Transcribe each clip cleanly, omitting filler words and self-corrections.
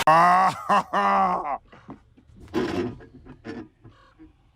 Oh,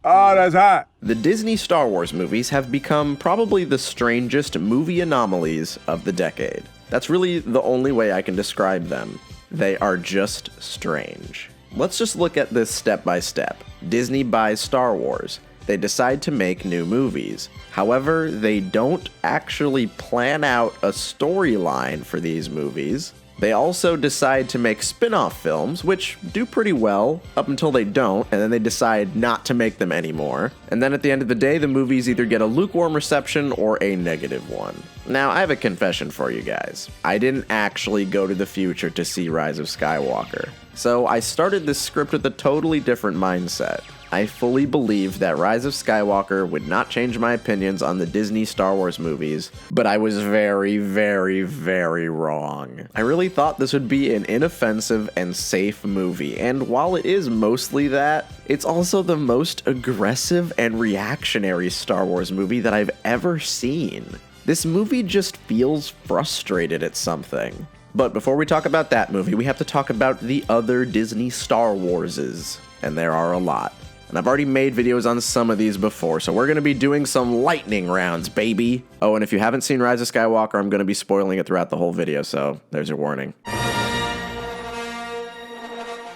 that's hot. The Disney Star Wars movies have become probably the strangest movie anomalies of the decade. That's really the only way I can describe them. They are just strange. Let's just look at this step by step. Disney buys Star Wars. They decide to make new movies. However, they don't actually plan out a storyline for these movies. They also decide to make spin-off films, which do pretty well up until they don't, and then they decide not to make them anymore. And then at the end of the day, the movies either get a lukewarm reception or a negative one. Now, I have a confession for you guys. I didn't actually go to the future to see Rise of Skywalker. So I started this script with a totally different mindset. I fully believed that Rise of Skywalker would not change my opinions on the Disney Star Wars movies, but I was very, very, very wrong. I really thought this would be an inoffensive and safe movie, and while it is mostly that, it's also the most aggressive and reactionary Star Wars movie that I've ever seen. This movie just feels frustrated at something. But before we talk about that movie, we have to talk about the other Disney Star Warses, and there are a lot. And I've already made videos on some of these before, so we're going to be doing some lightning rounds, baby. Oh, and if you haven't seen Rise of Skywalker, I'm going to be spoiling it throughout the whole video, so there's your warning.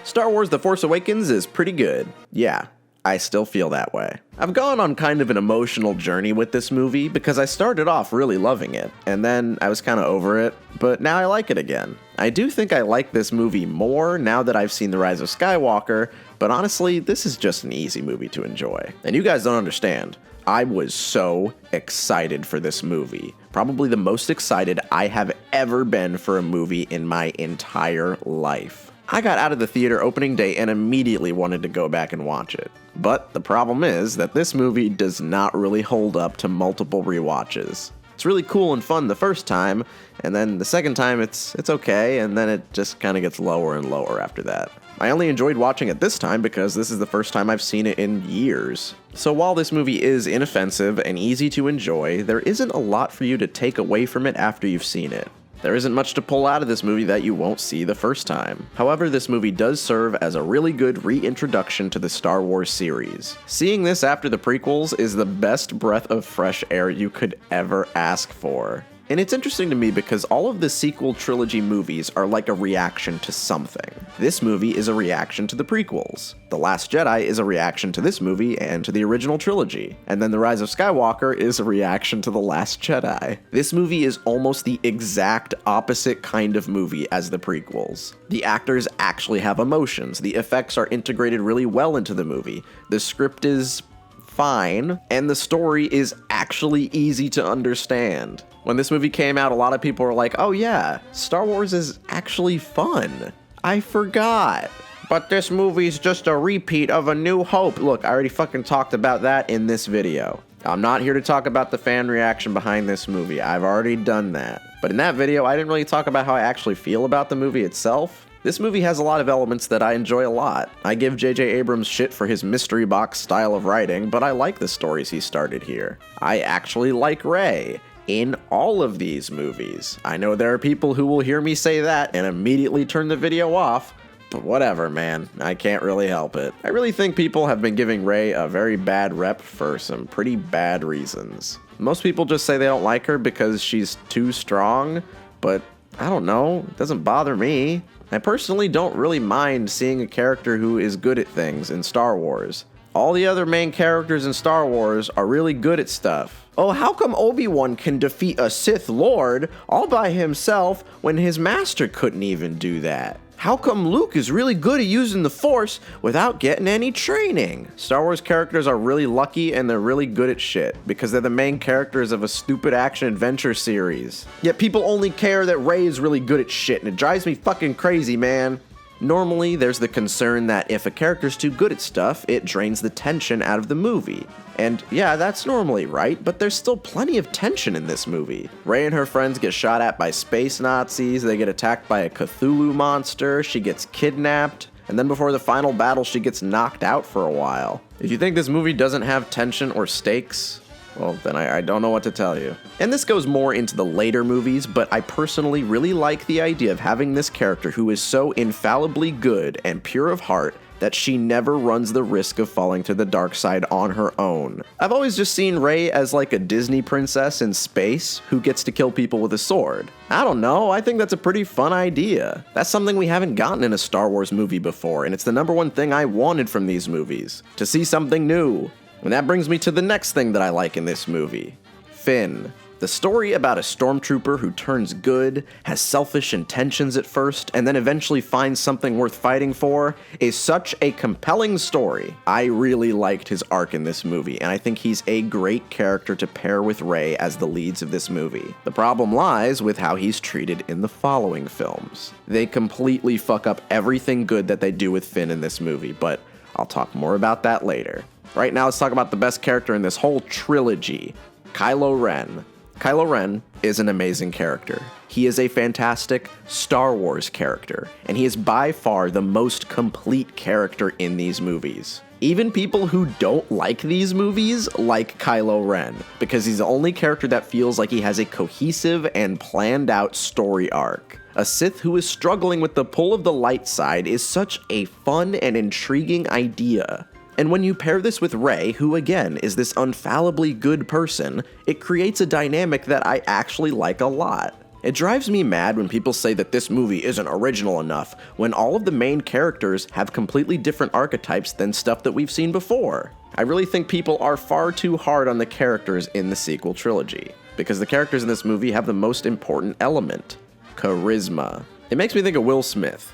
Star Wars The Force Awakens is pretty good. Yeah, I still feel that way. I've gone on kind of an emotional journey with this movie because I started off really loving it, and then I was kind of over it, but now I like it again. I do think I like this movie more now that I've seen The Rise of Skywalker, but honestly, this is just an easy movie to enjoy. And you guys don't understand. I was so excited for this movie. Probably the most excited I have ever been for a movie in my entire life. I got out of the theater opening day and immediately wanted to go back and watch it. But the problem is that this movie does not really hold up to multiple rewatches. It's really cool and fun the first time, and then the second time it's okay, and then it just kind of gets lower and lower after that. I only enjoyed watching it this time because this is the first time I've seen it in years. So while this movie is inoffensive and easy to enjoy, there isn't a lot for you to take away from it after you've seen it. There isn't much to pull out of this movie that you won't see the first time. However, this movie does serve as a really good reintroduction to the Star Wars series. Seeing this after the prequels is the best breath of fresh air you could ever ask for. And it's interesting to me because all of the sequel trilogy movies are like a reaction to something. This movie is a reaction to the prequels. The Last Jedi is a reaction to this movie and to the original trilogy. And then The Rise of Skywalker is a reaction to The Last Jedi. This movie is almost the exact opposite kind of movie as the prequels. The actors actually have emotions. The effects are integrated really well into the movie. The script is fine, and the story is actually easy to understand. When this movie came out, a lot of people were like, oh yeah, Star Wars is actually fun. I forgot. But this movie's just a repeat of A New Hope. Look, I already fucking talked about that in this video. I'm not here to talk about the fan reaction behind this movie. I've already done that. But in that video, I didn't really talk about how I actually feel about the movie itself. This movie has a lot of elements that I enjoy a lot. I give J.J. Abrams shit for his mystery box style of writing, but I like the stories he started here. I actually like Rey in all of these movies. I know there are people who will hear me say that and immediately turn the video off, but whatever, man. I can't really help it. I really think people have been giving Rey a very bad rep for some pretty bad reasons. Most people just say they don't like her because she's too strong, but I don't know, it doesn't bother me. I personally don't really mind seeing a character who is good at things in Star Wars. All the other main characters in Star Wars are really good at stuff. Oh, how come Obi-Wan can defeat a Sith Lord all by himself when his master couldn't even do that? How come Luke is really good at using the Force without getting any training? Star Wars characters are really lucky and they're really good at shit because they're the main characters of a stupid action-adventure series. Yet people only care that Rey is really good at shit and it drives me fucking crazy, man. Normally, there's the concern that if a character's too good at stuff, it drains the tension out of the movie. And yeah, that's normally right, but there's still plenty of tension in this movie. Rey and her friends get shot at by space Nazis, they get attacked by a Cthulhu monster, she gets kidnapped, and then before the final battle, she gets knocked out for a while. If you think this movie doesn't have tension or stakes, Well, then I don't know what to tell you. And this goes more into the later movies, but I personally really like the idea of having this character who is so infallibly good and pure of heart that she never runs the risk of falling to the dark side on her own. I've always just seen Rey as like a Disney princess in space who gets to kill people with a sword. I don't know, I think that's a pretty fun idea. That's something we haven't gotten in a Star Wars movie before, and it's the #1 thing I wanted from these movies, to see something new. And that brings me to the next thing that I like in this movie, Finn. The story about a stormtrooper who turns good, has selfish intentions at first, and then eventually finds something worth fighting for is such a compelling story. I really liked his arc in this movie, and I think he's a great character to pair with Rey as the leads of this movie. The problem lies with how he's treated in the following films. They completely fuck up everything good that they do with Finn in this movie, but I'll talk more about that later. Right now, let's talk about the best character in this whole trilogy, Kylo Ren. Kylo Ren is an amazing character. He is a fantastic Star Wars character, and he is by far the most complete character in these movies. Even people who don't like these movies like Kylo Ren, because he's the only character that feels like he has a cohesive and planned out story arc. A Sith who is struggling with the pull of the light side is such a fun and intriguing idea. And when you pair this with Rey, who again is this infallibly good person, it creates a dynamic that I actually like a lot. It drives me mad when people say that this movie isn't original enough, when all of the main characters have completely different archetypes than stuff that we've seen before. I really think people are far too hard on the characters in the sequel trilogy, because the characters in this movie have the most important element, charisma. It makes me think of Will Smith.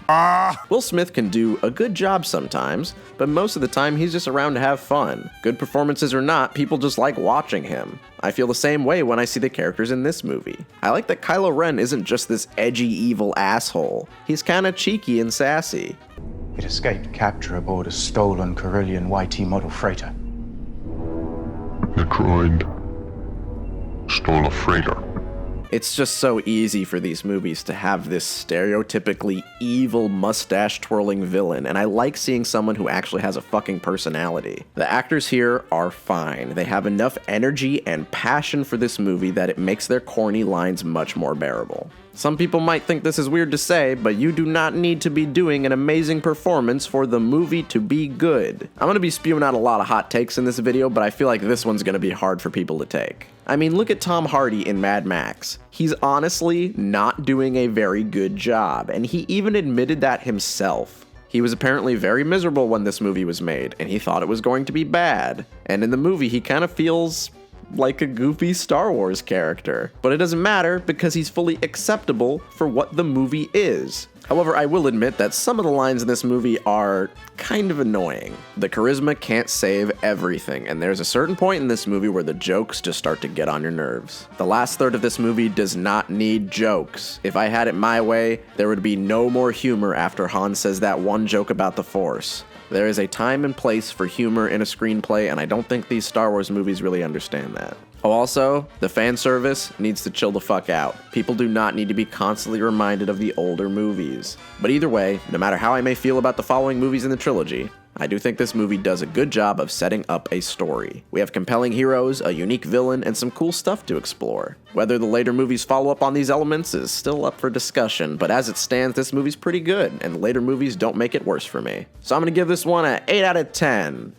Will Smith can do a good job sometimes, but most of the time he's just around to have fun. Good performances or not, people just like watching him. I feel the same way when I see the characters in this movie. I like that Kylo Ren isn't just this edgy evil asshole. He's kinda cheeky and sassy. It escaped capture aboard a stolen Corellian YT model freighter. The droid stole a freighter. It's just so easy for these movies to have this stereotypically evil mustache-twirling villain, and I like seeing someone who actually has a fucking personality. The actors here are fine. They have enough energy and passion for this movie that it makes their corny lines much more bearable. Some people might think this is weird to say, but you do not need to be doing an amazing performance for the movie to be good. I'm gonna be spewing out a lot of hot takes in this video, but I feel like this one's gonna be hard for people to take. I mean, look at Tom Hardy in Mad Max. He's honestly not doing a very good job, and he even admitted that himself. He was apparently very miserable when this movie was made, and he thought it was going to be bad. And in the movie, he kind of feels like a goofy Star Wars character. But it doesn't matter because he's fully acceptable for what the movie is. However, I will admit that some of the lines in this movie are kind of annoying. The charisma can't save everything, and there's a certain point in this movie where the jokes just start to get on your nerves. The last third of this movie does not need jokes. If I had it my way, there would be no more humor after Han says that one joke about the Force. There is a time and place for humor in a screenplay, and I don't think these Star Wars movies really understand that. Oh, also, the fan service needs to chill the fuck out. People do not need to be constantly reminded of the older movies. But either way, no matter how I may feel about the following movies in the trilogy, I do think this movie does a good job of setting up a story. We have compelling heroes, a unique villain, and some cool stuff to explore. Whether the later movies follow up on these elements is still up for discussion, but as it stands, this movie's pretty good, and the later movies don't make it worse for me. So I'm gonna give this one an 8 out of 10.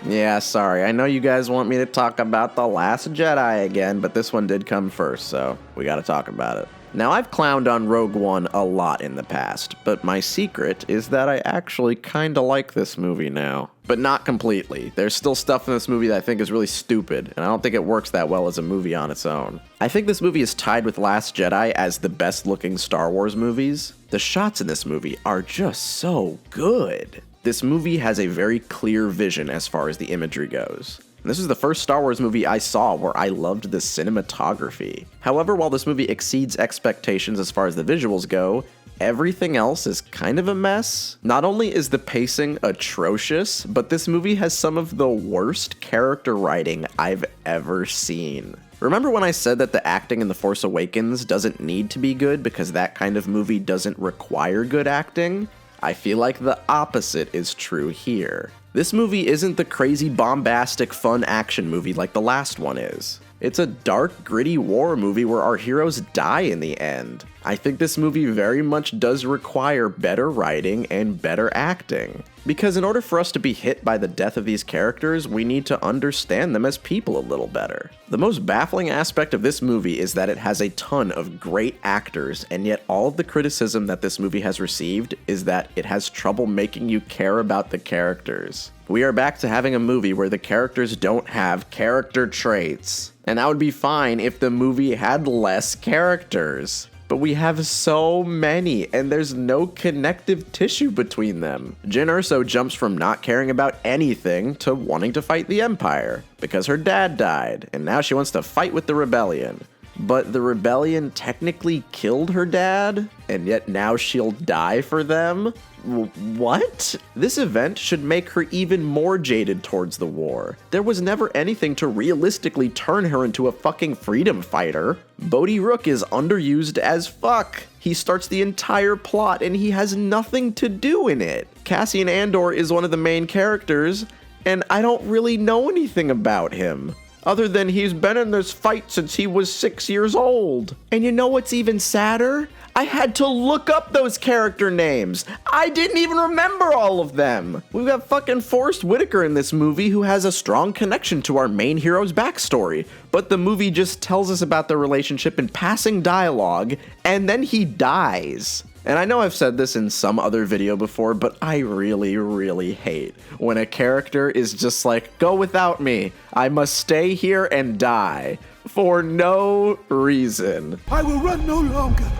Yeah, sorry, I know you guys want me to talk about The Last Jedi again, but this one did come first, so we gotta talk about it. Now, I've clowned on Rogue One a lot in the past, but my secret is that I actually kinda like this movie now. But not completely. There's still stuff in this movie that I think is really stupid, and I don't think it works that well as a movie on its own. I think this movie is tied with Last Jedi as the best looking Star Wars movies. The shots in this movie are just so good. This movie has a very clear vision as far as the imagery goes. And this is the first Star Wars movie I saw where I loved the cinematography. However, while this movie exceeds expectations as far as the visuals go, everything else is kind of a mess. Not only is the pacing atrocious, but this movie has some of the worst character writing I've ever seen. Remember when I said that the acting in The Force Awakens doesn't need to be good because that kind of movie doesn't require good acting? I feel like the opposite is true here. This movie isn't the crazy, bombastic, fun action movie like the last one is. It's a dark, gritty war movie where our heroes die in the end. I think this movie very much does require better writing and better acting. Because in order for us to be hit by the death of these characters, we need to understand them as people a little better. The most baffling aspect of this movie is that it has a ton of great actors, and yet all of the criticism that this movie has received is that it has trouble making you care about the characters. We are back to having a movie where the characters don't have character traits. And that would be fine if the movie had less characters. But we have so many, and there's no connective tissue between them. Jyn Erso jumps from not caring about anything to wanting to fight the Empire, because her dad died, and now she wants to fight with the rebellion. But the rebellion technically killed her dad, and yet now she'll die for them? What? This event should make her even more jaded towards the war. There was never anything to realistically turn her into a fucking freedom fighter. Bodhi Rook is underused as fuck. He starts the entire plot and he has nothing to do in it. Cassian Andor is one of the main characters, and I don't really know anything about him. Other than he's been in this fight since he was 6 years old. And you know what's even sadder? I had to look up those character names. I didn't even remember all of them. We've got fucking Forrest Whitaker in this movie who has a strong connection to our main hero's backstory. But the movie just tells us about their relationship in passing dialogue, and then he dies. And I know I've said this in some other video before, but I really, really hate when a character is just like, go without me. I must stay here and die. For no reason. I will run no longer.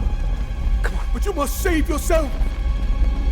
Come on, but you must save yourself.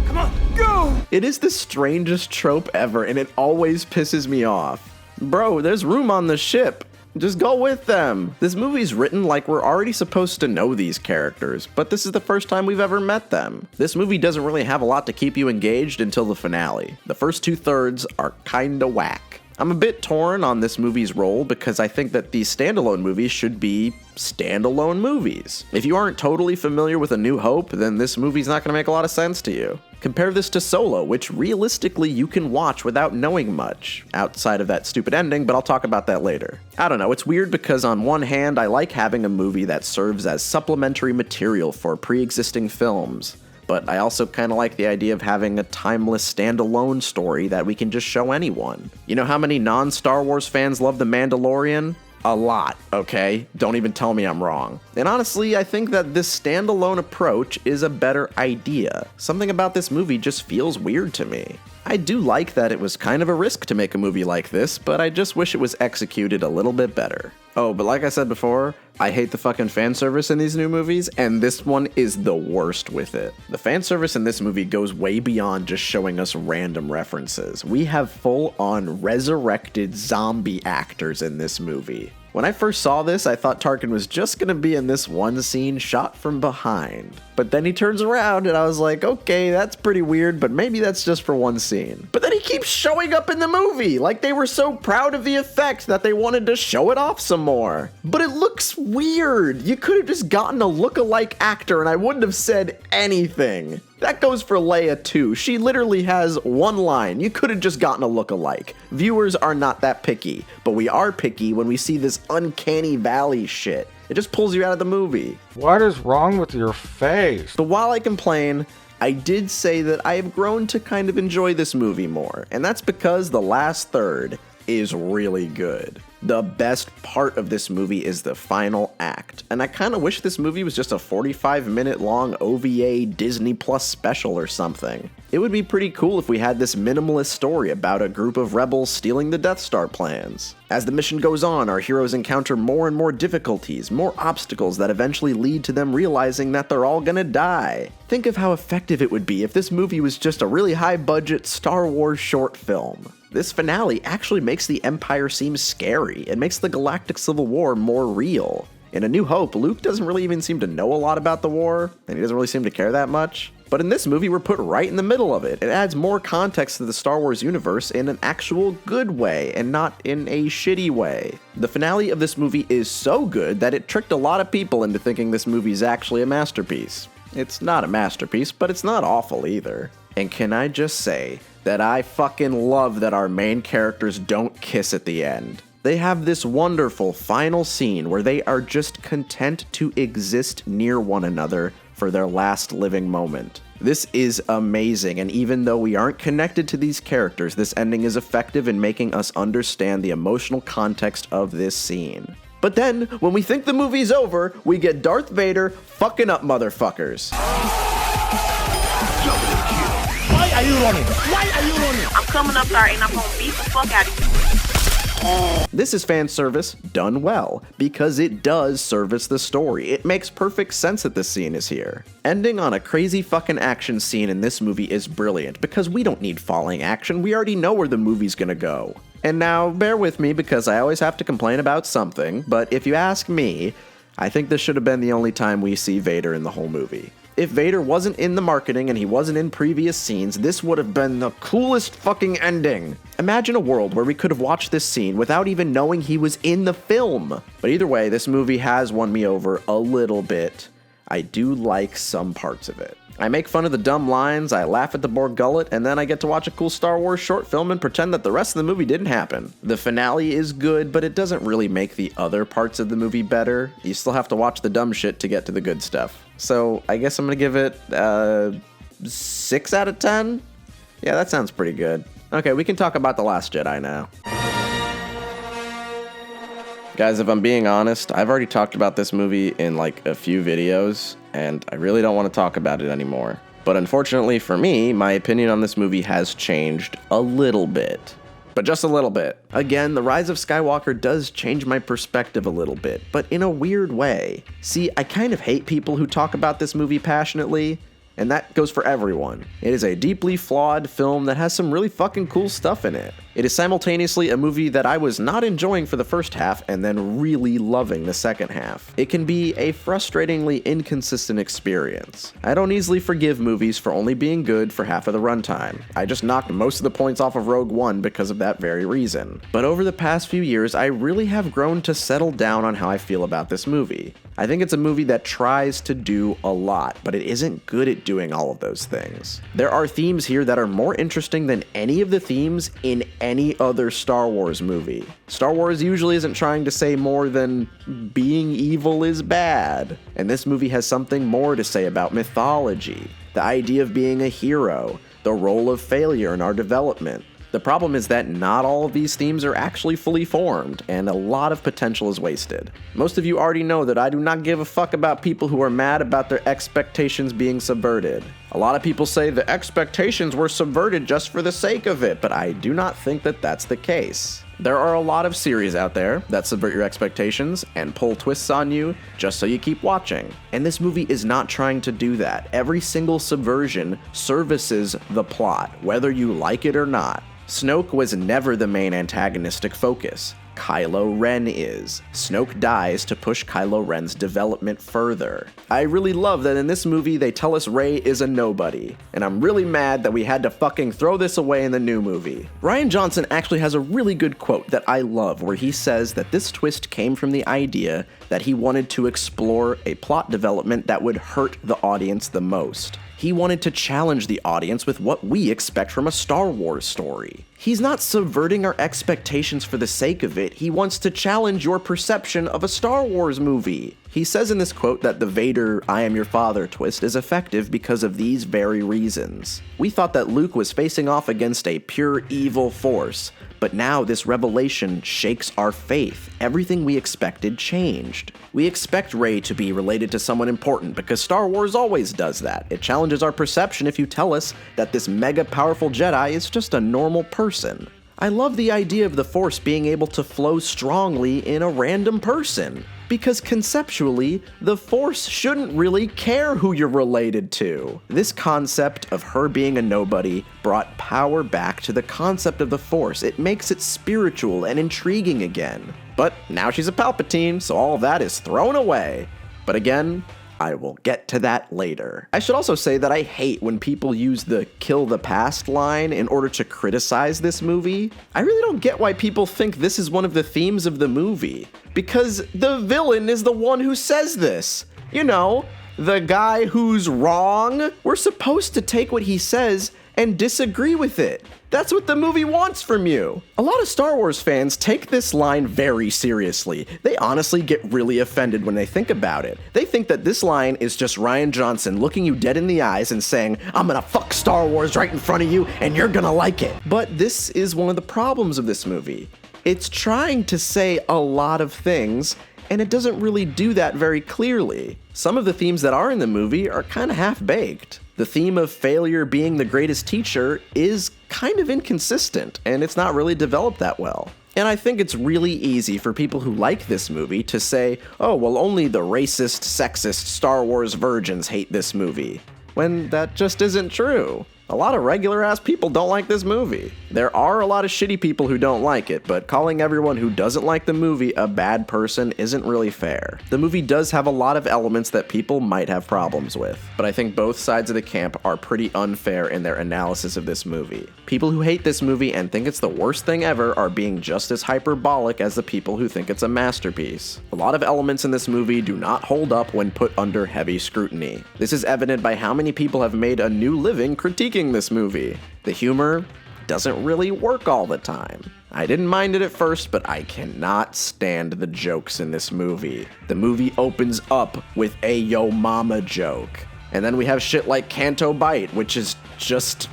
Come on, go! It is the strangest trope ever, and it always pisses me off. Bro, there's room on the ship. Just go with them. This movie's written like we're already supposed to know these characters, but this is the first time we've ever met them. This movie doesn't really have a lot to keep you engaged until the finale. The first 2/3 are kinda whack. I'm a bit torn on this movie's role because I think that these standalone movies should be standalone movies. If you aren't totally familiar with A New Hope, then this movie's not gonna make a lot of sense to you. Compare this to Solo, which realistically you can watch without knowing much, outside of that stupid ending, but I'll talk about that later. I don't know, it's weird because on one hand, I like having a movie that serves as supplementary material for pre-existing films, but I also kind of like the idea of having a timeless standalone story that we can just show anyone. You know how many non-Star Wars fans love The Mandalorian? A lot, okay? Don't even tell me I'm wrong. And honestly, I think that this standalone approach is a better idea. Something about this movie just feels weird to me. I do like that it was kind of a risk to make a movie like this, but I just wish it was executed a little bit better. Oh, but like I said before, I hate the fucking fan service in these new movies, and this one is the worst with it. The fan service in this movie goes way beyond just showing us random references. We have full-on resurrected zombie actors in this movie. When I first saw this, I thought Tarkin was just gonna be in this one scene shot from behind. But then he turns around and I was like, okay, that's pretty weird, but maybe that's just for one scene. But then he keeps showing up in the movie, like they were so proud of the effect that they wanted to show it off some more. But it looks weird. You could have just gotten a look-alike actor and I wouldn't have said anything. That goes for Leia too. She literally has one line. You could have just gotten a look-alike. Viewers are not that picky, but we are picky when we see this uncanny valley shit. It just pulls you out of the movie. What is wrong with your face? But while I complain, I did say that I have grown to kind of enjoy this movie more, and that's because the last third is really good. The best part of this movie is the final act, and I kind of wish this movie was just a 45-minute long OVA Disney Plus special or something. It would be pretty cool if we had this minimalist story about a group of rebels stealing the Death Star plans. As the mission goes on, our heroes encounter more and more difficulties, more obstacles that eventually lead to them realizing that they're all gonna die. Think of how effective it would be if this movie was just a really high-budget Star Wars short film. This finale actually makes the Empire seem scary and makes the Galactic Civil War more real. In A New Hope, Luke doesn't really even seem to know a lot about the war, and he doesn't really seem to care that much. But in this movie, we're put right in the middle of it. It adds more context to the Star Wars universe in an actual good way, and not in a shitty way. The finale of this movie is so good that it tricked a lot of people into thinking this movie is actually a masterpiece. It's not a masterpiece, but it's not awful either. And can I just say that I fucking love that our main characters don't kiss at the end. They have this wonderful final scene where they are just content to exist near one another for their last living moment. This is amazing, and even though we aren't connected to these characters, this ending is effective in making us understand the emotional context of this scene. But then, when we think the movie's over, we get Darth Vader fucking up motherfuckers. Why are you running? Why are you running? I'm coming up there and I'm gonna beat the fuck out of you. This is fan service done well, because it does service the story. It makes perfect sense that this scene is here. Ending on a crazy fucking action scene in this movie is brilliant, because we don't need falling action, we already know where the movie's gonna go. And now, bear with me, because I always have to complain about something, but if you ask me, I think this should have been the only time we see Vader in the whole movie. If Vader wasn't in the marketing and he wasn't in previous scenes, this would have been the coolest fucking ending. Imagine a world where we could have watched this scene without even knowing he was in the film. But either way, this movie has won me over a little bit. I do like some parts of it. I make fun of the dumb lines, I laugh at the Borg gullet, and then I get to watch a cool Star Wars short film and pretend that the rest of the movie didn't happen. The finale is good, but it doesn't really make the other parts of the movie better. You still have to watch the dumb shit to get to the good stuff. So I guess I'm gonna give it 6 out of 10? Yeah, that sounds pretty good. Okay, we can talk about The Last Jedi now. Guys, if I'm being honest, I've already talked about this movie in like a few videos, and I really don't want to talk about it anymore. But unfortunately for me, my opinion on this movie has changed a little bit. But just a little bit. Again, The Rise of Skywalker does change my perspective a little bit, but in a weird way. See, I kind of hate people who talk about this movie passionately, and that goes for everyone. It is a deeply flawed film that has some really fucking cool stuff in it. It is simultaneously a movie that I was not enjoying for the first half and then really loving the second half. It can be a frustratingly inconsistent experience. I don't easily forgive movies for only being good for half of the runtime. I just knocked most of the points off of Rogue One because of that very reason. But over the past few years, I really have grown to settle down on how I feel about this movie. I think it's a movie that tries to do a lot, but it isn't good at doing all of those things. There are themes here that are more interesting than any of the themes in any other Star Wars movie. Star Wars usually isn't trying to say more than being evil is bad, and this movie has something more to say about mythology, the idea of being a hero, the role of failure in our development. The problem is that not all of these themes are actually fully formed, and a lot of potential is wasted. Most of you already know that I do not give a fuck about people who are mad about their expectations being subverted. A lot of people say the expectations were subverted just for the sake of it, but I do not think that that's the case. There are a lot of series out there that subvert your expectations and pull twists on you just so you keep watching. And this movie is not trying to do that. Every single subversion services the plot, whether you like it or not. Snoke was never the main antagonistic focus. Kylo Ren is. Snoke dies to push Kylo Ren's development further. I really love that in this movie they tell us Rey is a nobody, and I'm really mad that we had to fucking throw this away in the new movie. Rian Johnson actually has a really good quote that I love where he says that this twist came from the idea that he wanted to explore a plot development that would hurt the audience the most. He wanted to challenge the audience with what we expect from a Star Wars story. He's not subverting our expectations for the sake of it, he wants to challenge your perception of a Star Wars movie. He says in this quote that the Vader, I am your father twist is effective because of these very reasons. We thought that Luke was facing off against a pure evil force, but now this revelation shakes our faith. Everything we expected changed. We expect Rey to be related to someone important because Star Wars always does that. It challenges our perception if you tell us that this mega powerful Jedi is just a normal person. I love the idea of the Force being able to flow strongly in a random person, because conceptually, the Force shouldn't really care who you're related to. This concept of her being a nobody brought power back to the concept of the Force. It makes it spiritual and intriguing again. But now she's a Palpatine, so all of that is thrown away. But again, I will get to that later. I should also say that I hate when people use the kill the past line in order to criticize this movie. I really don't get why people think this is one of the themes of the movie, because the villain is the one who says this. You know, the guy who's wrong. We're supposed to take what he says and disagree with it. That's what the movie wants from you. A lot of Star Wars fans take this line very seriously. They honestly get really offended when they think about it. They think that this line is just Rian Johnson looking you dead in the eyes and saying, I'm gonna fuck Star Wars right in front of you and you're gonna like it. But this is one of the problems of this movie. It's trying to say a lot of things, and it doesn't really do that very clearly. Some of the themes that are in the movie are kind of half-baked. The theme of failure being the greatest teacher is kind of inconsistent, and it's not really developed that well. And I think it's really easy for people who like this movie to say, oh, well, only the racist, sexist Star Wars virgins hate this movie, when that just isn't true. A lot of regular-ass people don't like this movie. There are a lot of shitty people who don't like it, but calling everyone who doesn't like the movie a bad person isn't really fair. The movie does have a lot of elements that people might have problems with, but I think both sides of the camp are pretty unfair in their analysis of this movie. People who hate this movie and think it's the worst thing ever are being just as hyperbolic as the people who think it's a masterpiece. A lot of elements in this movie do not hold up when put under heavy scrutiny. This is evident by how many people have made a new living critiquing this movie. The humor doesn't really work all the time. I didn't mind it at first, but I cannot stand the jokes in this movie. The movie opens up with a yo mama joke, and then we have shit like Canto Bight, which is just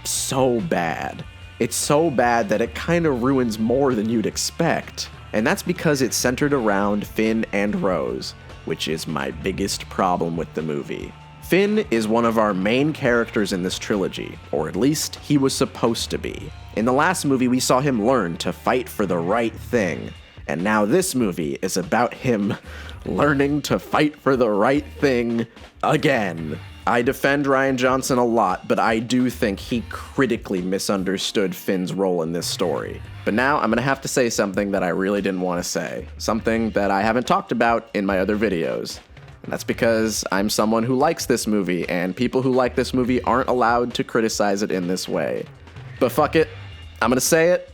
so bad. It's so bad that it kind of ruins more than you'd expect. And that's because it's centered around Finn and Rose, which is my biggest problem with the movie. Finn is one of our main characters in this trilogy, or at least he was supposed to be. In the last movie, we saw him learn to fight for the right thing, and now this movie is about him learning to fight for the right thing again. I defend Rian Johnson a lot, but I do think he critically misunderstood Finn's role in this story. But now I'm gonna have to say something that I really didn't want to say, something that I haven't talked about in my other videos. And that's because I'm someone who likes this movie, and people who like this movie aren't allowed to criticize it in this way. But fuck it, I'm gonna say it.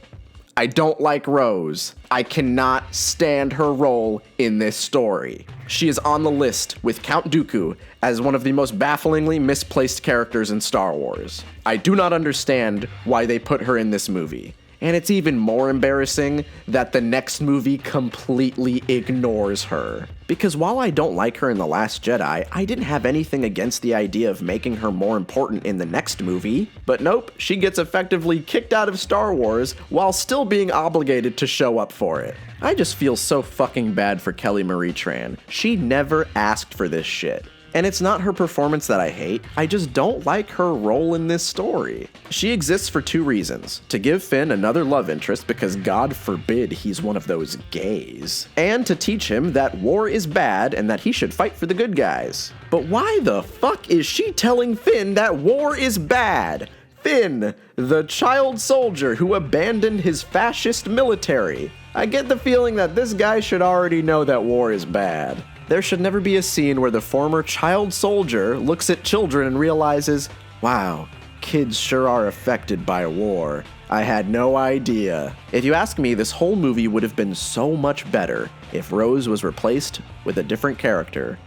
I don't like Rose. I cannot stand her role in this story. She is on the list with Count Dooku as one of the most bafflingly misplaced characters in Star Wars. I do not understand why they put her in this movie. And it's even more embarrassing that the next movie completely ignores her. Because while I don't like her in The Last Jedi, I didn't have anything against the idea of making her more important in the next movie. But nope, she gets effectively kicked out of Star Wars while still being obligated to show up for it. I just feel so fucking bad for Kelly Marie Tran. She never asked for this shit. And it's not her performance that I hate, I just don't like her role in this story. She exists for two reasons: to give Finn another love interest because God forbid he's one of those gays, and to teach him that war is bad and that he should fight for the good guys. But why the fuck is she telling Finn that war is bad? Finn, the child soldier who abandoned his fascist military. I get the feeling that this guy should already know that war is bad. There should never be a scene where the former child soldier looks at children and realizes, wow, kids sure are affected by war. I had no idea. If you ask me, this whole movie would have been so much better if Rose was replaced with a different character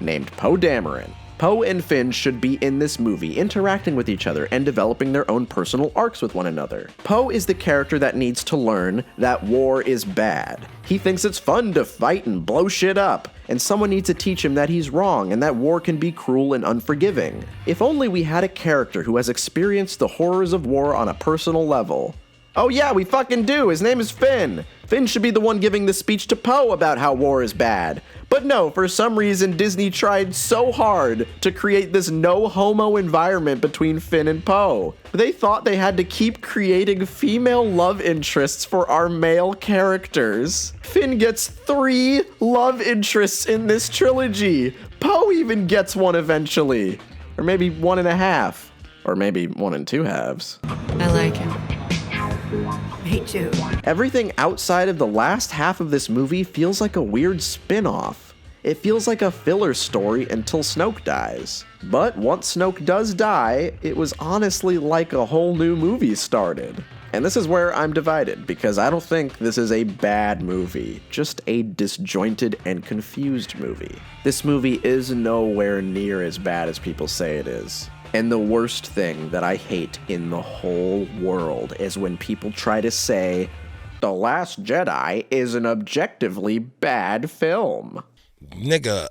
named Poe Dameron. Poe and Finn should be in this movie, interacting with each other and developing their own personal arcs with one another. Poe is the character that needs to learn that war is bad. He thinks it's fun to fight and blow shit up, and someone needs to teach him that he's wrong and that war can be cruel and unforgiving. If only we had a character who has experienced the horrors of war on a personal level. Oh yeah, we fucking do. His name is Finn. Finn should be the one giving the speech to Poe about how war is bad. But no, for some reason Disney tried so hard to create this no-homo environment between Finn and Poe. They thought they had to keep creating female love interests for our male characters. Finn gets 3 love interests in this trilogy. Poe even gets one eventually. Or maybe 1.5. Or maybe 1 2/2. I like him. Me too. Everything outside of the last half of this movie feels like a weird spin-off. It feels like a filler story until Snoke dies. But once Snoke does die, it was honestly like a whole new movie started. And this is where I'm divided, because I don't think this is a bad movie, just a disjointed and confused movie. This movie is nowhere near as bad as people say it is. And the worst thing that I hate in the whole world is when people try to say, The Last Jedi is an objectively bad film. Nigga,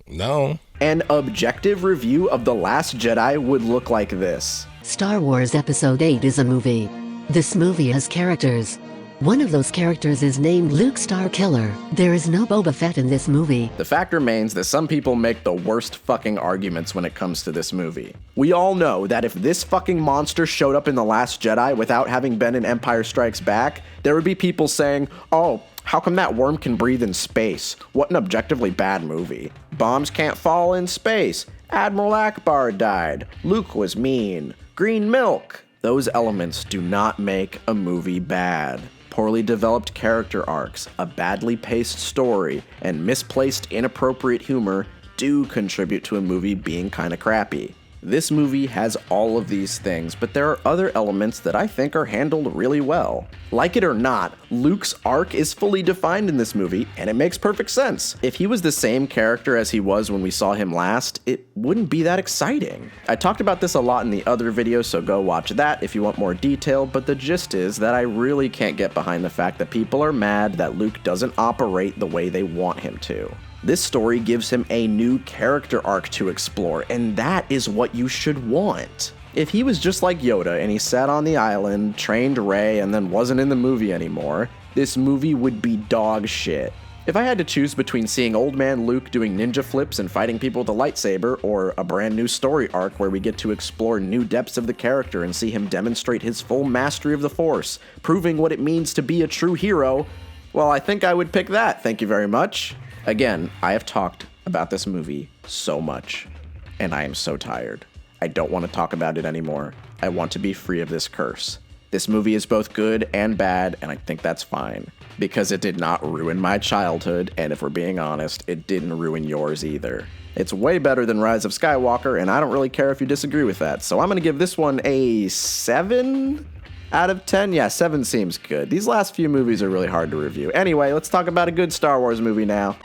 no. An objective review of The Last Jedi would look like this. Star Wars Episode 8 is a movie. This movie has characters. One of those characters is named Luke Starkiller. There is no Boba Fett in this movie. The fact remains that some people make the worst fucking arguments when it comes to this movie. We all know that if this fucking monster showed up in The Last Jedi without having been in Empire Strikes Back, there would be people saying, oh, how come that worm can breathe in space? What an objectively bad movie. Bombs can't fall in space. Admiral Akbar died. Luke was mean. Green milk. Those elements do not make a movie bad. Poorly developed character arcs, a badly paced story, and misplaced inappropriate humor do contribute to a movie being kinda crappy. This movie has all of these things, but there are other elements that I think are handled really well. Like it or not, Luke's arc is fully defined in this movie, and it makes perfect sense. If he was the same character as he was when we saw him last, it wouldn't be that exciting. I talked about this a lot in the other video, so go watch that if you want more detail, but the gist is that I really can't get behind the fact that people are mad that Luke doesn't operate the way they want him to. This story gives him a new character arc to explore, and that is what you should want. If he was just like Yoda and he sat on the island, trained Rey, and then wasn't in the movie anymore, this movie would be dog shit. If I had to choose between seeing old man Luke doing ninja flips and fighting people with a lightsaber, or a brand new story arc where we get to explore new depths of the character and see him demonstrate his full mastery of the Force, proving what it means to be a true hero, well, I think I would pick that, thank you very much. Again, I have talked about this movie so much, and I am so tired. I don't want to talk about it anymore. I want to be free of this curse. This movie is both good and bad, and I think that's fine, because it did not ruin my childhood, and if we're being honest, it didn't ruin yours either. It's way better than Rise of Skywalker, and I don't really care if you disagree with that, so I'm going to give this one a 7 out of 10? Yeah, 7 seems good. These last few movies are really hard to review. Anyway, let's talk about a good Star Wars movie now.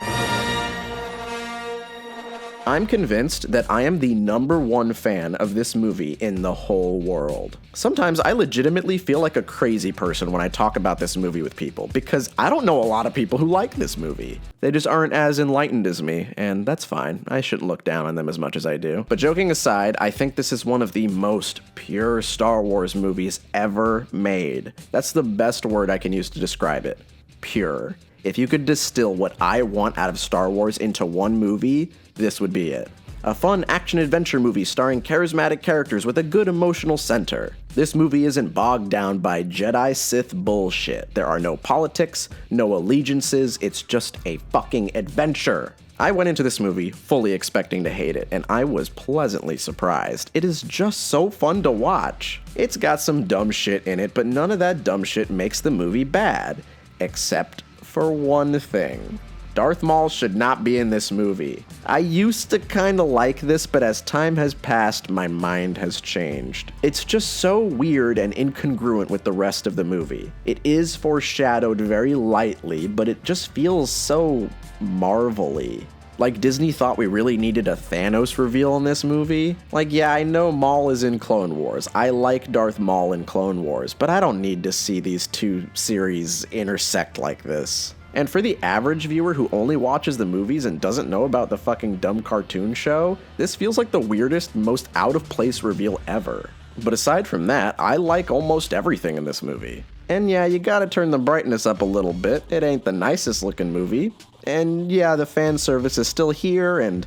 I'm convinced that I am the #1 fan of this movie in the whole world. Sometimes I legitimately feel like a crazy person when I talk about this movie with people, because I don't know a lot of people who like this movie. They just aren't as enlightened as me, and that's fine. I shouldn't look down on them as much as I do. But joking aside, I think this is one of the most pure Star Wars movies ever made. That's the best word I can use to describe it. Pure. If you could distill what I want out of Star Wars into one movie, this would be it. A fun action-adventure movie starring charismatic characters with a good emotional center. This movie isn't bogged down by Jedi-Sith bullshit. There are no politics, no allegiances, it's just a fucking adventure. I went into this movie fully expecting to hate it, and I was pleasantly surprised. It is just so fun to watch. It's got some dumb shit in it, but none of that dumb shit makes the movie bad. Except for one thing. Darth Maul should not be in this movie. I used to kinda like this, but as time has passed, my mind has changed. It's just so weird and incongruent with the rest of the movie. It is foreshadowed very lightly, but it just feels so Marvel-y. Like Disney thought we really needed a Thanos reveal in this movie. Like, yeah, I know Maul is in Clone Wars. I like Darth Maul in Clone Wars, but I don't need to see these two series intersect like this. And for the average viewer who only watches the movies and doesn't know about the fucking dumb cartoon show, this feels like the weirdest, most out-of-place reveal ever. But aside from that, I like almost everything in this movie. And yeah, you gotta turn the brightness up a little bit. It ain't the nicest looking movie. And yeah, the fan service is still here, and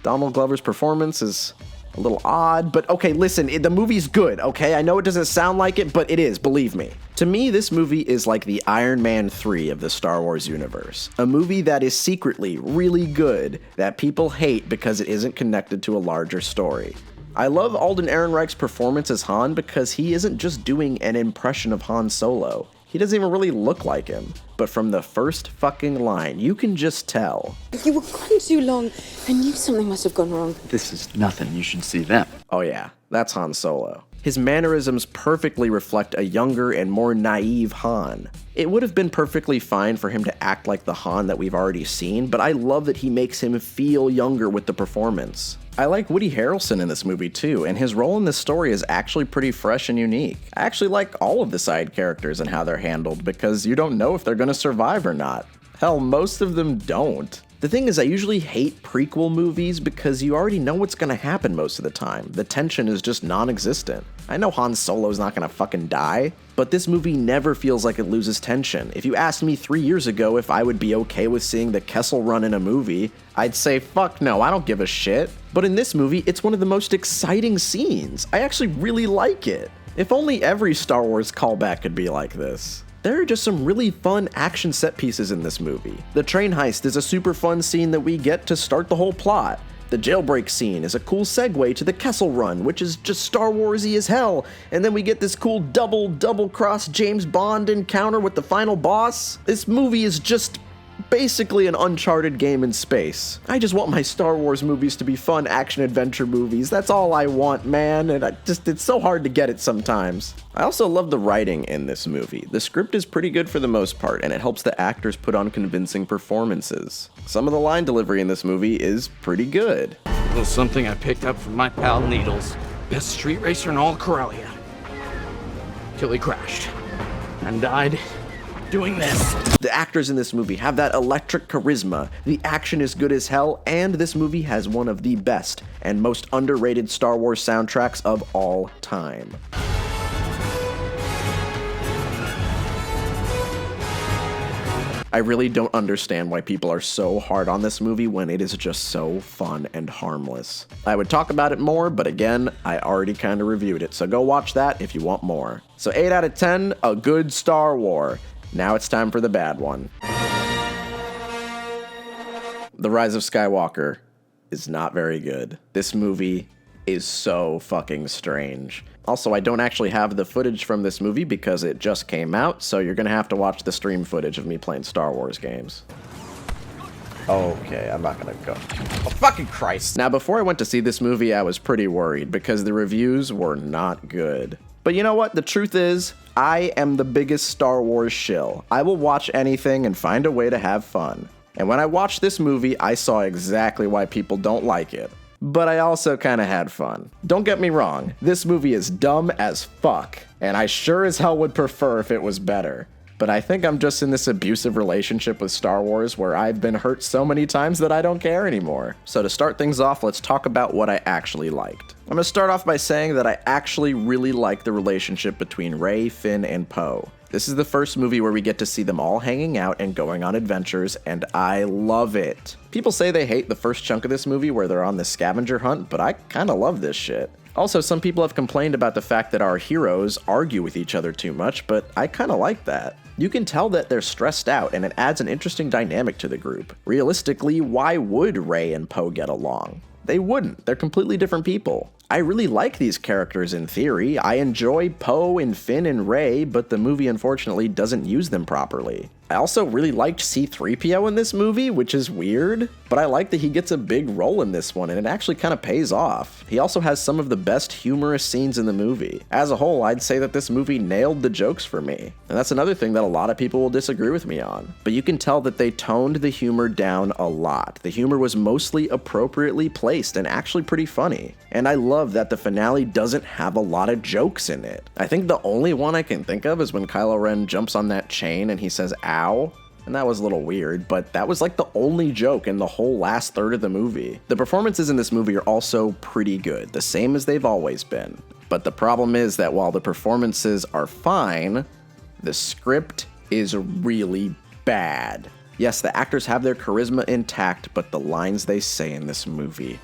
Donald Glover's performance is a little odd, but okay, listen, the movie's good, okay? I know it doesn't sound like it, but it is, believe me. To me, this movie is like the Iron Man 3 of the Star Wars universe. A movie that is secretly really good, that people hate because it isn't connected to a larger story. I love Alden Ehrenreich's performance as Han because he isn't just doing an impression of Han Solo. He doesn't even really look like him. But from the first fucking line, you can just tell. You were gone too long. I knew something must have gone wrong. This is nothing. You should see them. Oh yeah, that's Han Solo. His mannerisms perfectly reflect a younger and more naive Han. It would have been perfectly fine for him to act like the Han that we've already seen, but I love that he makes him feel younger with the performance. I like Woody Harrelson in this movie too, and his role in this story is actually pretty fresh and unique. I actually like all of the side characters and how they're handled because you don't know if they're gonna survive or not. Hell, most of them don't. The thing is, I usually hate prequel movies because you already know what's gonna happen most of the time. The tension is just non-existent. I know Han Solo's not gonna fucking die, but this movie never feels like it loses tension. If you asked me 3 years ago if I would be okay with seeing the Kessel Run in a movie, I'd say fuck no, I don't give a shit. But in this movie, it's one of the most exciting scenes. I actually really like it. If only every Star Wars callback could be like this. There are just some really fun action set pieces in this movie. The train heist is a super fun scene that we get to start the whole plot. The jailbreak scene is a cool segue to the Kessel Run, which is just Star Wars-y as hell, and then we get this cool double-cross James Bond encounter with the final boss. This movie is just basically an Uncharted game in space. I just want my Star Wars movies to be fun action-adventure movies. That's all I want, man, and it's so hard to get it sometimes. I also love the writing in this movie. The script is pretty good for the most part, and it helps the actors put on convincing performances. Some of the line delivery in this movie is pretty good. A little something I picked up from my pal Needles. Best street racer in all of Corellia. Till he crashed. And died doing this. The actors in this movie have that electric charisma, the action is good as hell, and this movie has one of the best and most underrated Star Wars soundtracks of all time. I really don't understand why people are so hard on this movie when it is just so fun and harmless. I would talk about it more, but again, I already kind of reviewed it, so go watch that if you want more. So 8 out of 10, a good Star Wars. Now it's time for the bad one. The Rise of Skywalker is not very good. This movie is so fucking strange. Also, I don't actually have the footage from this movie because it just came out, so you're gonna have to watch the stream footage of me playing Star Wars games. Okay, I'm not gonna go. Oh, fucking Christ. Now, before I went to see this movie, I was pretty worried because the reviews were not good. But you know what? The truth is, I am the biggest Star Wars shill. I will watch anything and find a way to have fun. And when I watched this movie, I saw exactly why people don't like it. But I also kind of had fun. Don't get me wrong, this movie is dumb as fuck, and I sure as hell would prefer if it was better. But I think I'm just in this abusive relationship with Star Wars where I've been hurt so many times that I don't care anymore. So to start things off, let's talk about what I actually liked. I'm gonna start off by saying that I actually really like the relationship between Rey, Finn, and Poe. This is the first movie where we get to see them all hanging out and going on adventures, and I love it. People say they hate the first chunk of this movie where they're on the scavenger hunt, but I kinda love this shit. Also, some people have complained about the fact that our heroes argue with each other too much, but I kinda like that. You can tell that they're stressed out, and it adds an interesting dynamic to the group. Realistically, why would Rey and Poe get along? They wouldn't. They're completely different people. I really like these characters in theory. I enjoy Poe and Finn and Rey, but the movie unfortunately doesn't use them properly. I also really liked C-3PO in this movie, which is weird, but I like that he gets a big role in this one and it actually kind of pays off. He also has some of the best humorous scenes in the movie. As a whole, I'd say that this movie nailed the jokes for me. And that's another thing that a lot of people will disagree with me on. But you can tell that they toned the humor down a lot. The humor was mostly appropriately placed and actually pretty funny. And I love that the finale doesn't have a lot of jokes in it. I think the only one I can think of is when Kylo Ren jumps on that chain and he says, "Ow." And that was a little weird, but that was like the only joke in the whole last third of the movie. The performances in this movie are also pretty good, the same as they've always been. But the problem is that while the performances are fine, the script is really bad. Yes, the actors have their charisma intact, but the lines they say in this movie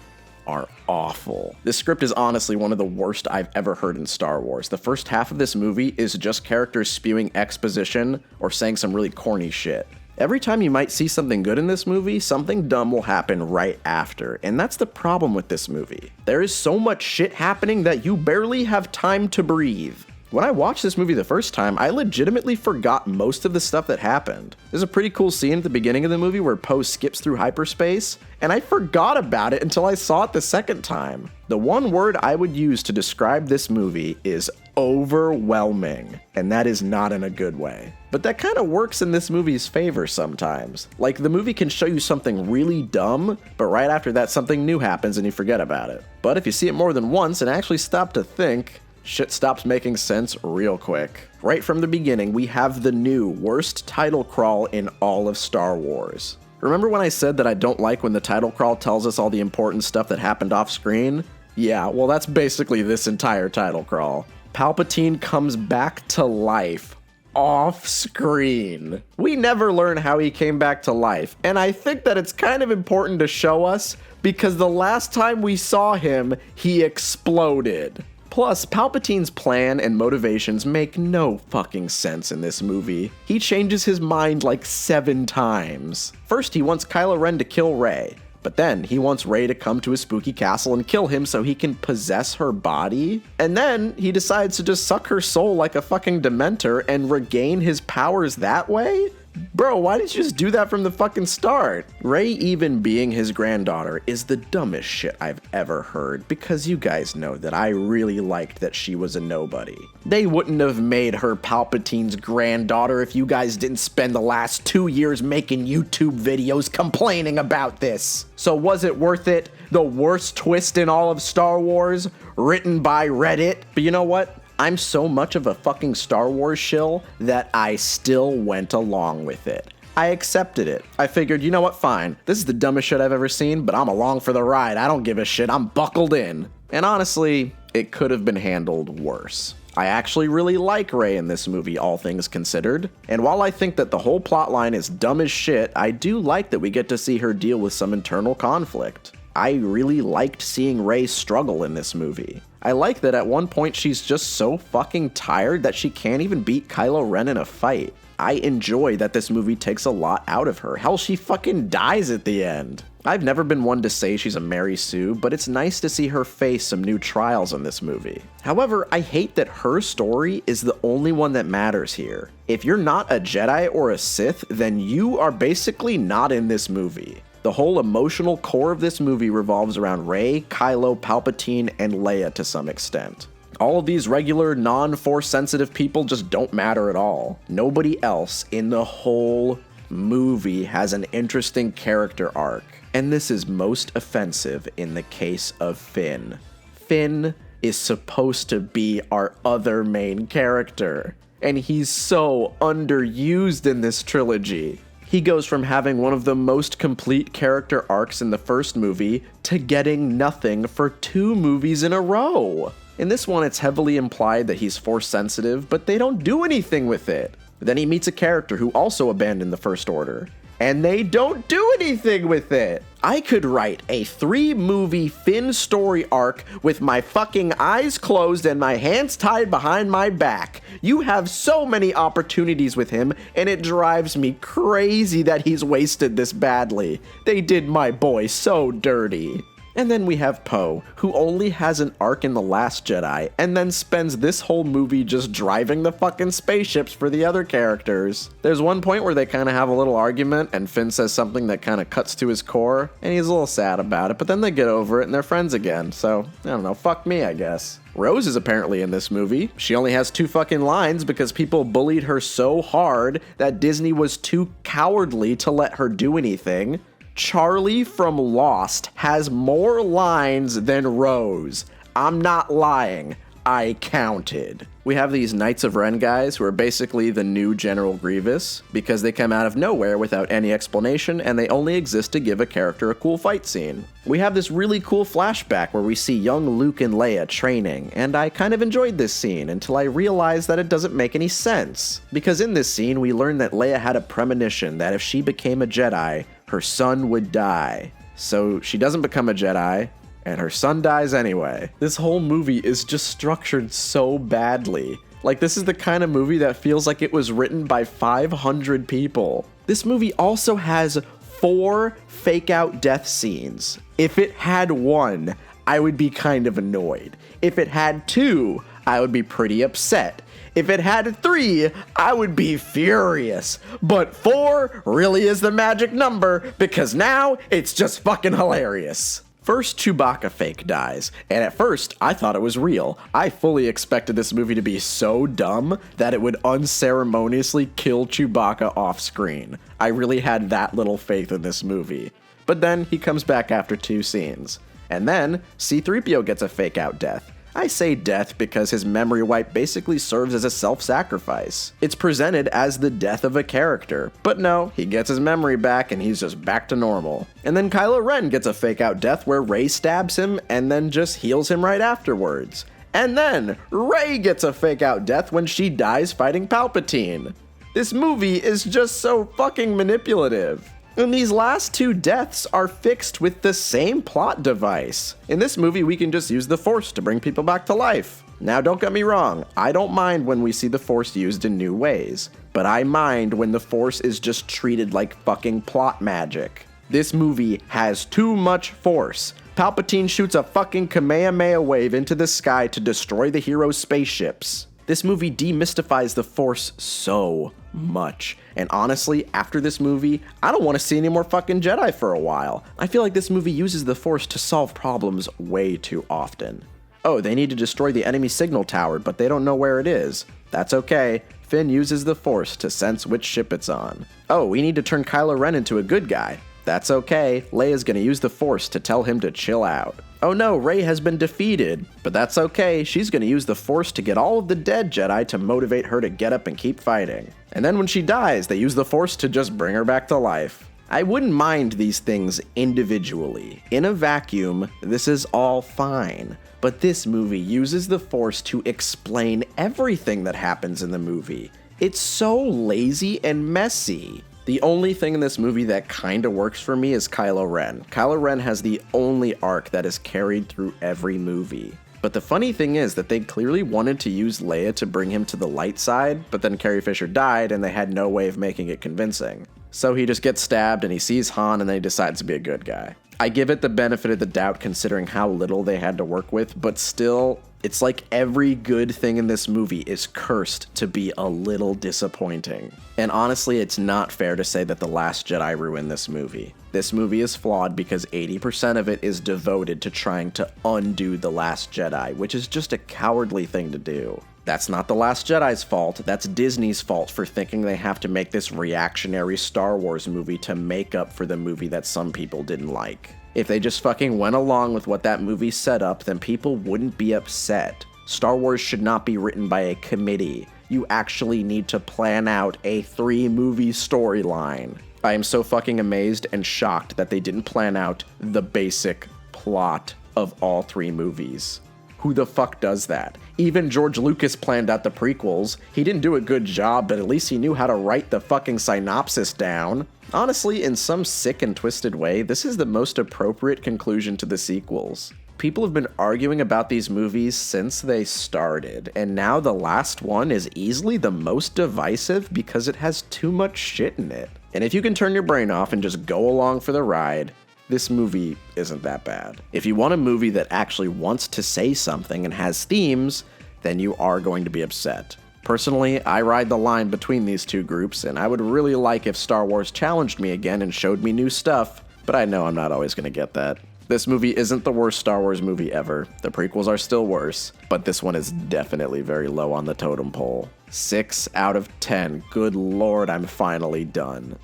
are awful. This script is honestly one of the worst I've ever heard in Star Wars. The first half of this movie is just characters spewing exposition or saying some really corny shit. Every time you might see something good in this movie, something dumb will happen right after, and that's the problem with this movie. There is so much shit happening that you barely have time to breathe. When I watched this movie the first time, I legitimately forgot most of the stuff that happened. There's a pretty cool scene at the beginning of the movie where Poe skips through hyperspace, and I forgot about it until I saw it the second time. The one word I would use to describe this movie is overwhelming, and that is not in a good way. But that kind of works in this movie's favor sometimes. Like, the movie can show you something really dumb, but right after that something new happens and you forget about it. But if you see it more than once and actually stop to think, shit stops making sense real quick. Right from the beginning, we have the new worst title crawl in all of Star Wars. Remember when I said that I don't like when the title crawl tells us all the important stuff that happened off screen? Yeah, well, that's basically this entire title crawl. Palpatine comes back to life off screen. We never learn how he came back to life, and I think that it's kind of important to show us because the last time we saw him, he exploded. Plus, Palpatine's plan and motivations make no fucking sense in this movie. He changes his mind like 7 times. First, he wants Kylo Ren to kill Rey, but then he wants Rey to come to his spooky castle and kill him so he can possess her body. And then he decides to just suck her soul like a fucking Dementor and regain his powers that way? Bro, why did you just do that from the fucking start? Rey even being his granddaughter is the dumbest shit I've ever heard, because you guys know that I really liked that she was a nobody. They wouldn't have made her Palpatine's granddaughter if you guys didn't spend the last 2 years making YouTube videos complaining about this. So was it worth it? The worst twist in all of Star Wars, written by Reddit? But you know what? I'm so much of a fucking Star Wars shill that I still went along with it. I accepted it. I figured, you know what, fine. This is the dumbest shit I've ever seen, but I'm along for the ride. I don't give a shit. I'm buckled in. And honestly, it could have been handled worse. I actually really like Rey in this movie, all things considered. And while I think that the whole plotline is dumb as shit, I do like that we get to see her deal with some internal conflict. I really liked seeing Rey struggle in this movie. I like that at one point she's just so fucking tired that she can't even beat Kylo Ren in a fight. I enjoy that this movie takes a lot out of her. Hell, she fucking dies at the end. I've never been one to say she's a Mary Sue, but it's nice to see her face some new trials in this movie. However, I hate that her story is the only one that matters here. If you're not a Jedi or a Sith, then you are basically not in this movie. The whole emotional core of this movie revolves around Rey, Kylo, Palpatine, and Leia to some extent. All of these regular, non-Force sensitive people just don't matter at all. Nobody else in the whole movie has an interesting character arc, and this is most offensive in the case of Finn. Finn is supposed to be our other main character, and he's so underused in this trilogy. He goes from having one of the most complete character arcs in the first movie to getting nothing for 2 movies in a row. In this one, it's heavily implied that he's Force sensitive, but they don't do anything with it. Then he meets a character who also abandoned the First Order, and they don't do anything with it. I could write a 3-movie Finn story arc with my fucking eyes closed and my hands tied behind my back. You have so many opportunities with him, and it drives me crazy that he's wasted this badly. They did my boy so dirty. And then we have Poe, who only has an arc in The Last Jedi, and then spends this whole movie just driving the fucking spaceships for the other characters. There's one point where they kind of have a little argument, and Finn says something that kind of cuts to his core, and he's a little sad about it, but then they get over it and they're friends again, so, I don't know, fuck me, I guess. Rose is apparently in this movie. She only has 2 fucking lines because people bullied her so hard that Disney was too cowardly to let her do anything. Charlie from Lost has more lines than Rose. I'm not lying. I counted. We have these Knights of Ren guys who are basically the new General Grievous because they come out of nowhere without any explanation and they only exist to give a character a cool fight scene. We have this really cool flashback where we see young Luke and Leia training, and I kind of enjoyed this scene until I realized that it doesn't make any sense. Because in this scene, we learn that Leia had a premonition that if she became a Jedi, her son would die. So she doesn't become a Jedi, and her son dies anyway. This whole movie is just structured so badly. Like, this is the kind of movie that feels like it was written by 500 people. This movie also has 4 fake-out death scenes. If it had 1, I would be kind of annoyed. If it had 2, I would be pretty upset. If it had 3, I would be furious. But 4 really is the magic number because now it's just fucking hilarious. First, Chewbacca fake dies, and at first, I thought it was real. I fully expected this movie to be so dumb that it would unceremoniously kill Chewbacca off screen. I really had that little faith in this movie. But then he comes back after 2 scenes. And then C-3PO gets a fake out death. I say death because his memory wipe basically serves as a self-sacrifice. It's presented as the death of a character, but no, he gets his memory back and he's just back to normal. And then Kylo Ren gets a fake out death where Rey stabs him and then just heals him right afterwards. And then Rey gets a fake out death when she dies fighting Palpatine. This movie is just so fucking manipulative. And these last 2 deaths are fixed with the same plot device. In this movie, we can just use the Force to bring people back to life. Now, don't get me wrong, I don't mind when we see the Force used in new ways, but I mind when the Force is just treated like fucking plot magic. This movie has too much Force. Palpatine shoots a fucking Kamehameha wave into the sky to destroy the hero's spaceships. This movie demystifies the Force so much. And honestly, after this movie, I don't want to see any more fucking Jedi for a while. I feel like this movie uses the Force to solve problems way too often. Oh, they need to destroy the enemy signal tower, but they don't know where it is. That's okay. Finn uses the Force to sense which ship it's on. Oh, we need to turn Kylo Ren into a good guy. That's okay. Leia's gonna use the Force to tell him to chill out. Oh no, Rey has been defeated. But that's okay, she's gonna use the Force to get all of the dead Jedi to motivate her to get up and keep fighting. And then when she dies, they use the Force to just bring her back to life. I wouldn't mind these things individually. In a vacuum, this is all fine. But this movie uses the Force to explain everything that happens in the movie. It's so lazy and messy. The only thing in this movie that kinda works for me is Kylo Ren. Kylo Ren has the only arc that is carried through every movie. But the funny thing is that they clearly wanted to use Leia to bring him to the light side, but then Carrie Fisher died and they had no way of making it convincing. So he just gets stabbed and he sees Han and then he decides to be a good guy. I give it the benefit of the doubt considering how little they had to work with, but still, it's like every good thing in this movie is cursed to be a little disappointing. And honestly, it's not fair to say that The Last Jedi ruined this movie. This movie is flawed because 80% of it is devoted to trying to undo The Last Jedi, which is just a cowardly thing to do. That's not The Last Jedi's fault, that's Disney's fault for thinking they have to make this reactionary Star Wars movie to make up for the movie that some people didn't like. If they just fucking went along with what that movie set up, then people wouldn't be upset. Star Wars should not be written by a committee. You actually need to plan out a 3-movie storyline. I am so fucking amazed and shocked that they didn't plan out the basic plot of all 3 movies. Who the fuck does that? Even George Lucas planned out the prequels. He didn't do a good job, but at least he knew how to write the fucking synopsis down. Honestly, in some sick and twisted way, this is the most appropriate conclusion to the sequels. People have been arguing about these movies since they started, and now the last one is easily the most divisive because it has too much shit in it. And if you can turn your brain off and just go along for the ride, this movie isn't that bad. If you want a movie that actually wants to say something and has themes, then you are going to be upset. Personally, I ride the line between these 2 groups, and I would really like if Star Wars challenged me again and showed me new stuff, but I know I'm not always going to get that. This movie isn't the worst Star Wars movie ever. The prequels are still worse, but this one is definitely very low on the totem pole. 6 out of 10. Good lord, I'm finally done.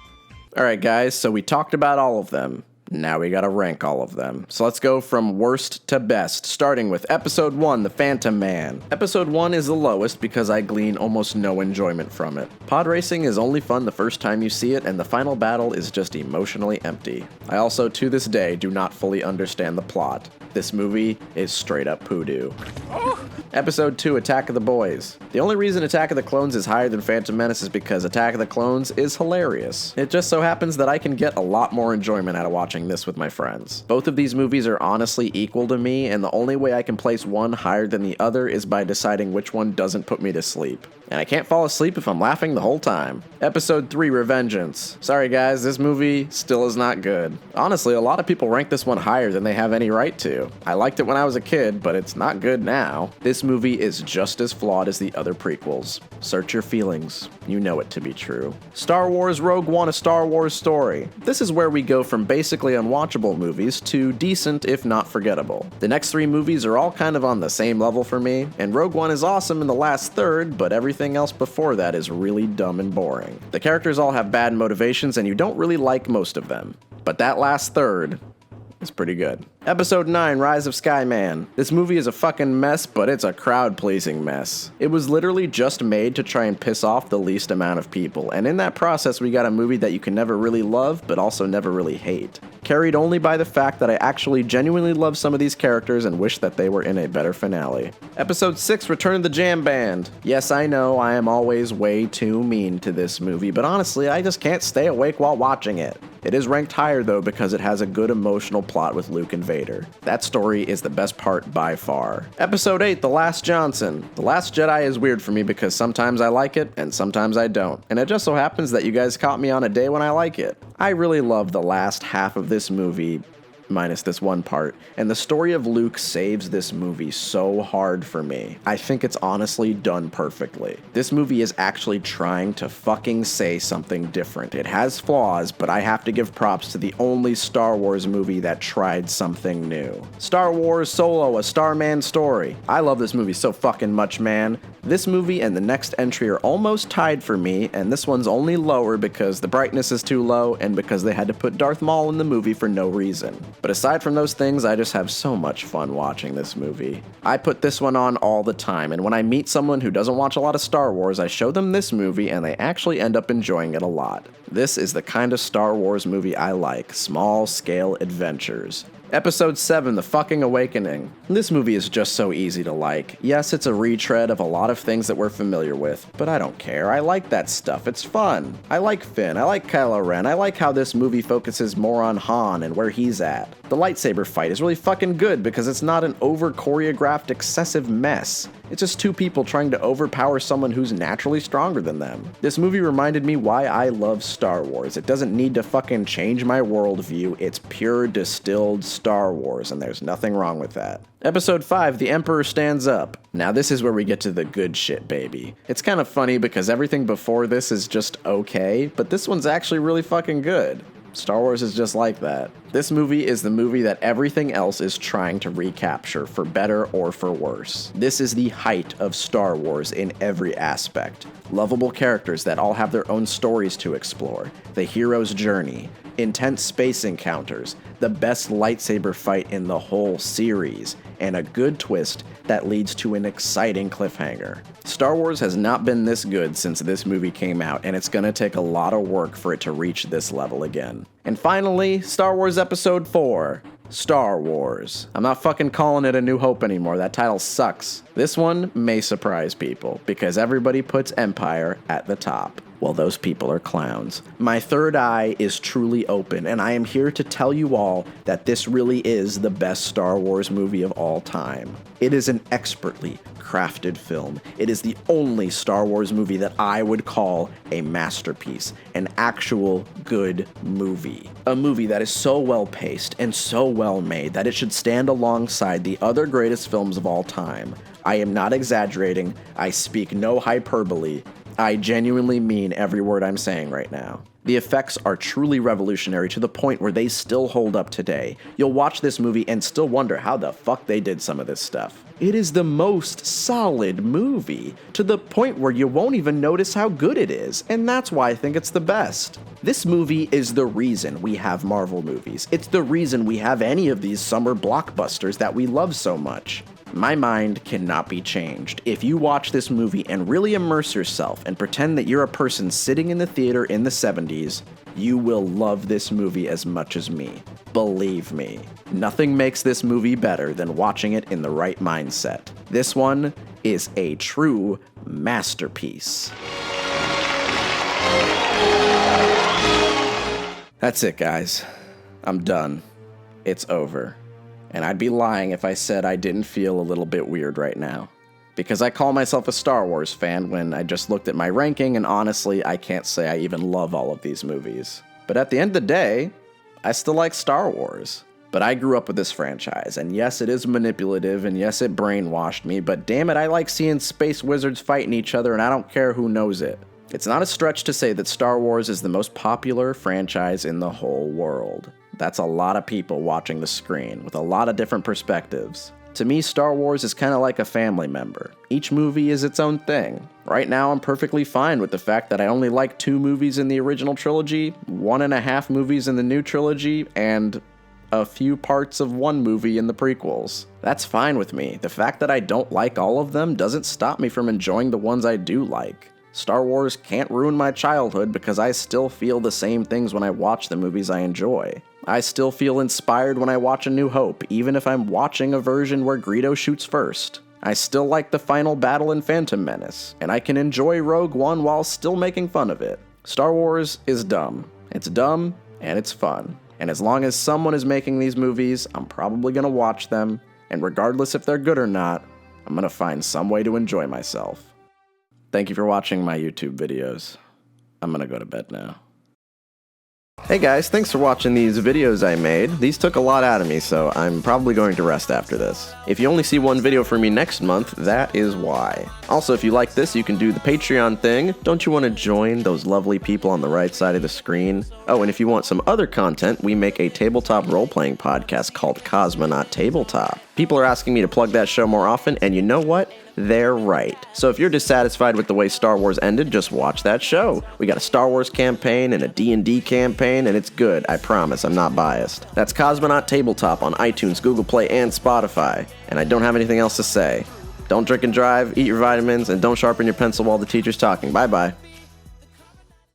Alright guys, so we talked about all of them. Now we gotta rank all of them. So let's go from worst to best, starting with Episode 1, The Phantom Man. Episode 1 is the lowest because I glean almost no enjoyment from it. Pod racing is only fun the first time you see it, and the final battle is just emotionally empty. I also, to this day, do not fully understand the plot. This movie is straight up poodoo. Episode 2, Attack of the Boys. The only reason Attack of the Clones is higher than Phantom Menace is because Attack of the Clones is hilarious. It just so happens that I can get a lot more enjoyment out of watching this with my friends. Both of these movies are honestly equal to me, and the only way I can place one higher than the other is by deciding which one doesn't put me to sleep. And I can't fall asleep if I'm laughing the whole time. Episode 3, Revengeance. Sorry guys, this movie still is not good. Honestly, a lot of people rank this one higher than they have any right to. I liked it when I was a kid, but it's not good now. This this movie is just as flawed as the other prequels. Search your feelings. You know it to be true. Star Wars Rogue One: A Star Wars Story. This is where we go from basically unwatchable movies to decent if not forgettable. The next 3 movies are all kind of on the same level for me, and Rogue One is awesome in the last third, but everything else before that is really dumb and boring. The characters all have bad motivations and you don't really like most of them. But that last third is pretty good. Episode 9, Rise of Skyman. This movie is a fucking mess, but it's a crowd-pleasing mess. It was literally just made to try and piss off the least amount of people, and in that process we got a movie that you can never really love, but also never really hate. Carried only by the fact that I actually genuinely love some of these characters and wish that they were in a better finale. Episode 6, Return of the Jam Band. Yes, I know I am always way too mean to this movie, but honestly, I just can't stay awake while watching it. It is ranked higher though because it has a good emotional plot with Luke and Vader. That story is the best part by far. Episode 8, The Last Johnson. The Last Jedi is weird for me because sometimes I like it and sometimes I don't. And it just so happens that you guys caught me on a day when I like it. I really love the last half of this movie, minus this one part, and the story of Luke saves this movie so hard for me. I think it's honestly done perfectly. This movie is actually trying to fucking say something different. It has flaws, but I have to give props to the only Star Wars movie that tried something new. Star Wars Solo: A Starman Story. I love this movie so fucking much, man. This movie and the next entry are almost tied for me, and this one's only lower because the brightness is too low and because they had to put Darth Maul in the movie for no reason. But aside from those things, I just have so much fun watching this movie. I put this one on all the time, and when I meet someone who doesn't watch a lot of Star Wars, I show them this movie and they actually end up enjoying it a lot. This is the kind of Star Wars movie I like, small-scale adventures. Episode 7, The Fucking Awakening. This movie is just so easy to like. Yes, it's a retread of a lot of things that we're familiar with, but I don't care. I like that stuff. It's fun. I like Finn. I like Kylo Ren. I like how this movie focuses more on Han and where he's at. The lightsaber fight is really fucking good because it's not an over-choreographed, excessive mess. It's just 2 people trying to overpower someone who's naturally stronger than them. This movie reminded me why I love Star Wars. It doesn't need to fucking change my worldview. It's pure distilled Star Wars, and there's nothing wrong with that. Episode 5, The Emperor Stands Up. Now this is where we get to the good shit, baby. It's kind of funny because everything before this is just okay, but this one's actually really fucking good. Star Wars is just like that. This movie is the movie that everything else is trying to recapture, for better or for worse. This is the height of Star Wars in every aspect. Lovable characters that all have their own stories to explore, the hero's journey, intense space encounters, the best lightsaber fight in the whole series, and a good twist that leads to an exciting cliffhanger. Star Wars has not been this good since this movie came out, and it's gonna take a lot of work for it to reach this level again. And finally, Star Wars Episode 4, Star Wars. I'm not fucking calling it A New Hope anymore, that title sucks. This one may surprise people, because everybody puts Empire at the top. Well, those people are clowns. My third eye is truly open, and I am here to tell you all that this really is the best Star Wars movie of all time. It is an expertly crafted film. It is the only Star Wars movie that I would call a masterpiece, an actual good movie. A movie that is so well paced and so well made that it should stand alongside the other greatest films of all time. I am not exaggerating. I speak no hyperbole. I genuinely mean every word I'm saying right now. The effects are truly revolutionary to the point where they still hold up today. You'll watch this movie and still wonder how the fuck they did some of this stuff. It is the most solid movie, to the point where you won't even notice how good it is, and that's why I think it's the best. This movie is the reason we have Marvel movies. It's the reason we have any of these summer blockbusters that we love so much. My mind cannot be changed. If you watch this movie and really immerse yourself and pretend that you're a person sitting in the theater in the 70s, you will love this movie as much as me. Believe me. Nothing makes this movie better than watching it in the right mindset. This one is a true masterpiece. That's it, guys. I'm done. It's over. And I'd be lying if I said I didn't feel a little bit weird right now. Because I call myself a Star Wars fan when I just looked at my ranking, and honestly, I can't say I even love all of these movies. But at the end of the day, I still like Star Wars. But I grew up with this franchise, and yes, it is manipulative, and yes, it brainwashed me, but damn it, I like seeing space wizards fighting each other, and I don't care who knows it. It's not a stretch to say that Star Wars is the most popular franchise in the whole world. That's a lot of people watching the screen, with a lot of different perspectives. To me, Star Wars is kind of like a family member. Each movie is its own thing. Right now, I'm perfectly fine with the fact that I only like 2 movies in the original trilogy, 1.5 movies in the new trilogy, and a few parts of 1 movie in the prequels. That's fine with me. The fact that I don't like all of them doesn't stop me from enjoying the ones I do like. Star Wars can't ruin my childhood because I still feel the same things when I watch the movies I enjoy. I still feel inspired when I watch A New Hope, even if I'm watching a version where Greedo shoots first. I still like the final battle in Phantom Menace, and I can enjoy Rogue One while still making fun of it. Star Wars is dumb. It's dumb, and it's fun. And as long as someone is making these movies, I'm probably gonna watch them, and regardless if they're good or not, I'm gonna find some way to enjoy myself. Thank you for watching my YouTube videos. I'm gonna go to bed now. Hey guys, thanks for watching these videos I made. These took a lot out of me, so I'm probably going to rest after this. If you only see one video from me next month, that is why. Also, if you like this, you can do the Patreon thing. Don't you want to join those lovely people on the right side of the screen? Oh, and if you want some other content, we make a tabletop role-playing podcast called Cosmonaut Tabletop. People are asking me to plug that show more often, and you know what? They're right. So if you're dissatisfied with the way Star Wars ended, just watch that show. We got a Star Wars campaign and a D&D campaign, and it's good. I promise, I'm not biased. That's Cosmonaut Tabletop on iTunes, Google Play, and Spotify. And I don't have anything else to say. Don't drink and drive, eat your vitamins, and don't sharpen your pencil while the teacher's talking. Bye-bye.